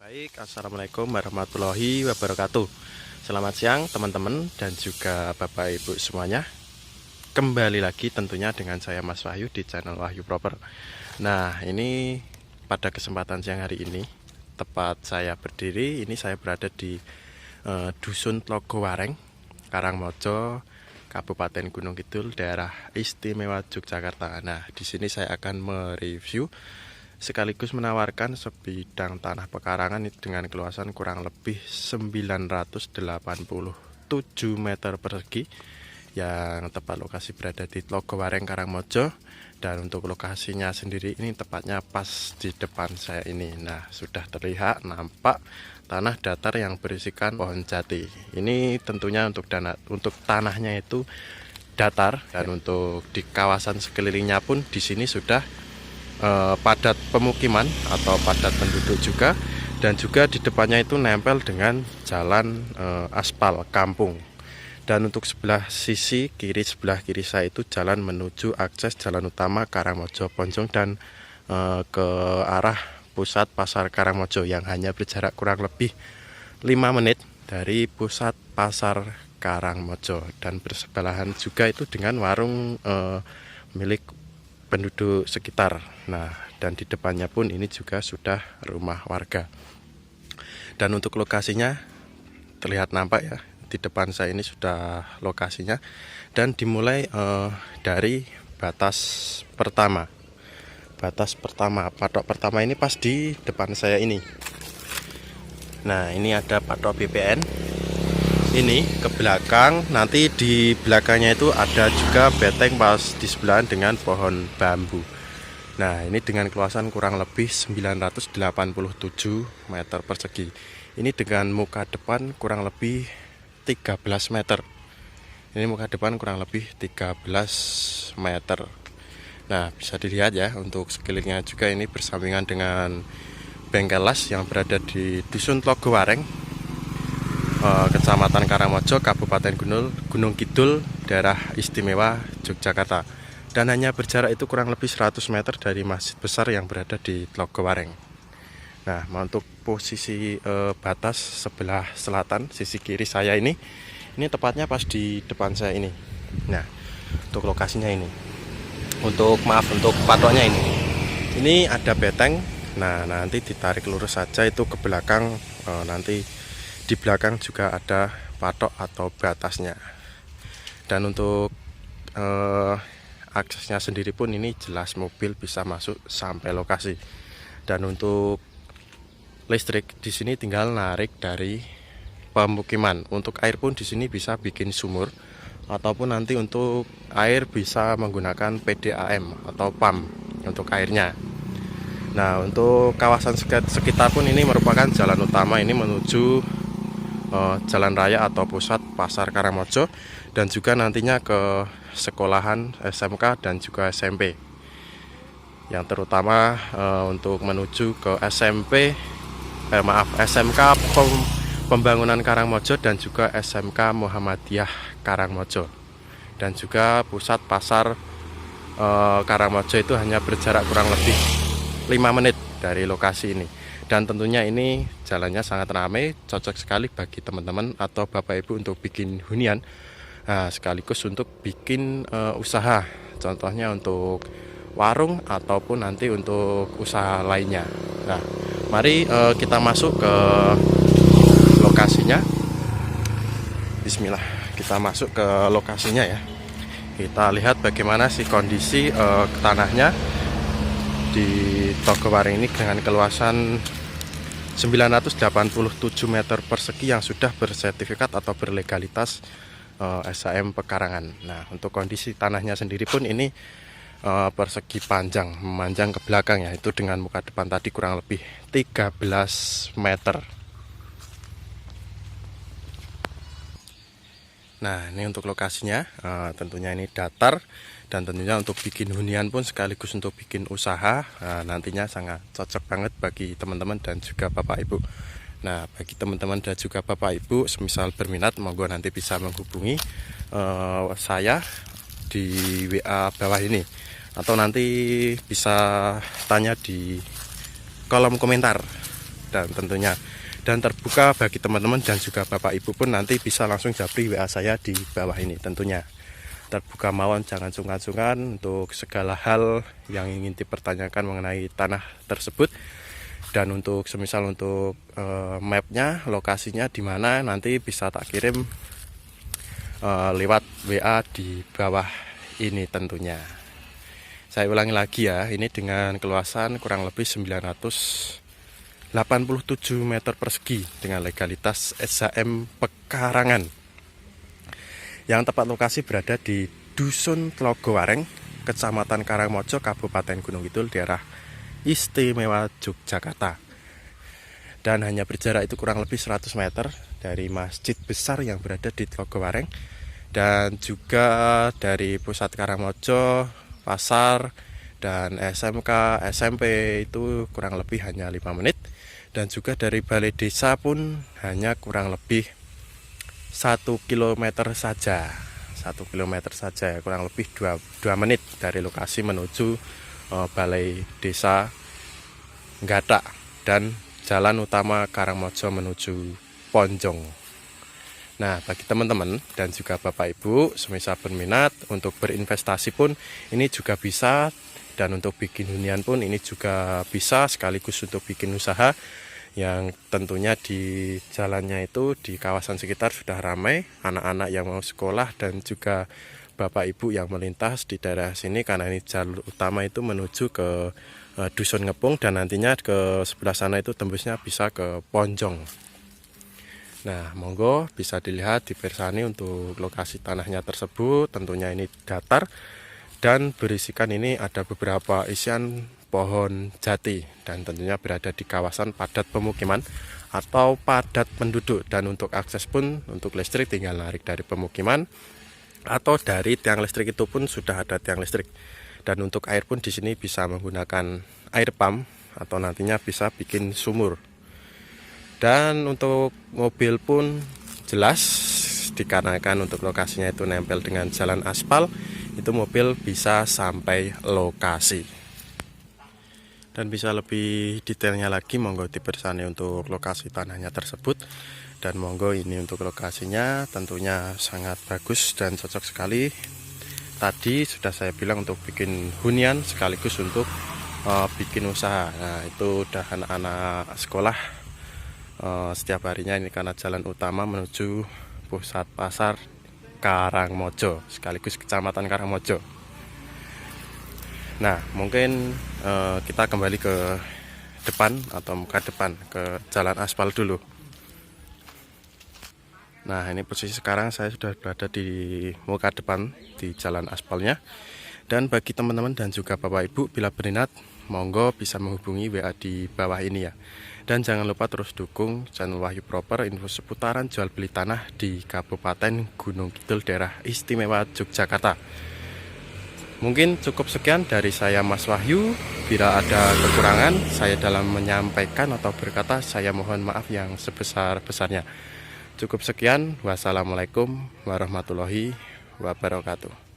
Baik, assalamualaikum warahmatullahi wabarakatuh. Selamat siang teman-teman dan juga Bapak Ibu semuanya. Kembali lagi tentunya dengan saya Mas Wahyu di channel Wahyu Proper. Nah, ini pada kesempatan siang hari ini, tepat saya berdiri, ini saya berada di Dusun Tlogowareng, Karangmojo, Kabupaten Gunung Kidul, daerah istimewa Yogyakarta. Nah, di sini saya akan mereview sekaligus menawarkan sebidang tanah pekarangan dengan keluasan kurang lebih 987 meter persegi yang tepat lokasi berada di Tlogowareng, Karangmojo. Dan untuk lokasinya sendiri ini tepatnya pas di depan saya ini. Nah, sudah terlihat nampak tanah datar yang berisikan pohon jati. Ini tentunya untuk tanahnya itu datar, dan untuk di kawasan sekelilingnya pun di sini sudah padat pemukiman atau padat penduduk juga, dan juga di depannya itu nempel dengan jalan aspal kampung. Dan untuk sebelah kiri saya itu jalan menuju akses jalan utama Karangmojo Ponjong dan ke arah pusat pasar Karangmojo yang hanya berjarak kurang lebih 5 menit dari pusat pasar Karangmojo, dan bersebelahan juga itu dengan warung milik penduduk sekitar. Nah, dan di depannya pun ini juga sudah rumah warga. Dan untuk lokasinya terlihat nampak ya, di depan saya ini sudah lokasinya, dan dimulai dari batas pertama. Patok pertama ini pas di depan saya ini. Nah, ini ada patok BPN. Ini ke belakang, nanti di belakangnya itu ada juga beteng pas di sebelahan dengan pohon bambu. Nah, ini dengan keluasan kurang lebih 987 meter persegi. Ini dengan muka depan kurang lebih 13 meter. Ini muka depan kurang lebih 13 meter. Nah, bisa dilihat ya, untuk sekelilingnya juga ini bersampingan dengan bengkel las yang berada di Dusun Tlogowareng, Kecamatan Karangmojo, Kabupaten Gunung Kidul, daerah istimewa Yogyakarta. Dan hanya berjarak itu kurang lebih 100 meter dari masjid besar yang berada di Tlogowareng. Nah, untuk posisi batas sebelah selatan, sisi kiri saya ini tepatnya pas di depan saya ini. Nah, untuk lokasinya ini, untuk patoknya ini ada beteng. Nah, nanti ditarik lurus saja itu ke belakang, nanti di belakang juga ada patok atau batasnya. Dan untuk aksesnya sendiri pun ini jelas mobil bisa masuk sampai lokasi. Dan untuk listrik di sini tinggal narik dari pemukiman. Untuk air pun di sini bisa bikin sumur, ataupun nanti untuk air bisa menggunakan PDAM atau pump untuk airnya. Nah, untuk kawasan sekitar pun ini merupakan jalan utama ini menuju jalan raya atau pusat pasar Karangmojo, dan juga nantinya ke sekolahan SMK dan juga SMP. Yang terutama untuk menuju ke SMK Pembangunan Karangmojo dan juga SMK Muhammadiyah Karangmojo. Dan juga pusat pasar Karangmojo itu hanya berjarak kurang lebih 5 menit dari lokasi ini. Dan tentunya ini jalannya sangat ramai, cocok sekali bagi teman-teman atau Bapak Ibu untuk bikin hunian, sekaligus untuk bikin usaha, contohnya untuk warung ataupun nanti untuk usaha lainnya. Nah, mari kita masuk ke lokasinya. Bismillah, kita masuk ke lokasinya ya. Kita lihat bagaimana sih kondisi tanahnya di Tlogowareng ini dengan keluasan 987 meter persegi yang sudah bersertifikat atau berlegalitas SHM pekarangan. Nah, untuk kondisi tanahnya sendiri pun ini persegi panjang, memanjang ke belakang ya, itu dengan muka depan tadi kurang lebih 13 meter. Nah, ini untuk lokasinya, tentunya ini datar, dan tentunya untuk bikin hunian pun sekaligus untuk bikin usaha, nantinya sangat cocok banget bagi teman-teman dan juga Bapak Ibu. Nah, bagi teman-teman dan juga Bapak Ibu semisal berminat, monggo nanti bisa menghubungi saya di WA bawah ini, atau nanti bisa tanya di kolom komentar. dan tentunya terbuka bagi teman-teman dan juga Bapak Ibu pun nanti bisa langsung japri WA saya di bawah ini. Tentunya terbuka mawon, jangan sungkan-sungkan untuk segala hal yang ingin dipertanyakan mengenai tanah tersebut. Dan untuk semisal untuk mapnya, lokasinya di mana, nanti bisa tak kirim lewat WA di bawah ini tentunya. Saya ulangi lagi ya, ini dengan keluasan kurang lebih 987 meter persegi dengan legalitas SHM Pekarangan. Yang tepat lokasi berada di Dusun Tlogowareng, Kecamatan Karangmojo, Kabupaten Gunung Kidul, daerah Istimewa Yogyakarta. Dan hanya berjarak itu kurang lebih 100 meter dari masjid besar yang berada di Tlogowareng, dan juga dari pusat Karangmojo, pasar, dan SMK, SMP itu kurang lebih hanya 5 menit. Dan juga dari balai desa pun hanya kurang lebih 1 km saja. 1 km saja, kurang lebih 2 menit dari lokasi menuju balai desa Nggadak dan jalan utama Karangmojo menuju Ponjong. Nah, bagi teman-teman dan juga Bapak Ibu semisal berminat untuk berinvestasi pun ini juga bisa, dan untuk bikin hunian pun ini juga bisa, sekaligus untuk bikin usaha yang tentunya di jalannya itu di kawasan sekitar sudah ramai anak-anak yang mau sekolah dan juga Bapak Ibu yang melintas di daerah sini, karena ini jalur utama itu menuju ke Dusun Ngepung, dan nantinya ke sebelah sana itu tembusnya bisa ke Ponjong. Nah, monggo bisa dilihat di Persani untuk lokasi tanahnya tersebut. Tentunya ini datar dan berisikan ini ada beberapa isian pohon jati, dan tentunya berada di kawasan padat pemukiman atau padat penduduk. Dan untuk akses pun untuk listrik tinggal narik dari pemukiman atau dari tiang listrik itu pun sudah ada tiang listrik. Dan untuk air pun di sini bisa menggunakan air pump atau nantinya bisa bikin sumur. Dan untuk mobil pun jelas, dikarenakan untuk lokasinya itu nempel dengan jalan aspal, itu mobil bisa sampai lokasi. Dan bisa lebih detailnya lagi, monggo dipersani untuk lokasi tanahnya tersebut. Dan monggo ini untuk lokasinya tentunya sangat bagus dan cocok sekali. Tadi sudah saya bilang untuk bikin hunian sekaligus untuk bikin usaha. Nah, itu udah anak-anak sekolah setiap harinya ini karena jalan utama menuju pusat pasar Karangmojo sekaligus Kecamatan Karangmojo. Nah, mungkin kita kembali ke depan atau muka depan ke jalan aspal dulu. Nah, ini posisi sekarang saya sudah berada di muka depan di jalan aspalnya. Dan bagi teman-teman dan juga Bapak Ibu bila berminat, monggo bisa menghubungi WA di bawah ini ya. Dan jangan lupa terus dukung channel Wahyu Proper, info seputaran jual beli tanah di Kabupaten Gunung Kidul, daerah Istimewa Yogyakarta. Mungkin cukup sekian dari saya Mas Wahyu. Bila ada kekurangan saya dalam menyampaikan atau berkata, saya mohon maaf yang sebesar-besarnya. Cukup sekian, wassalamualaikum warahmatullahi wabarakatuh.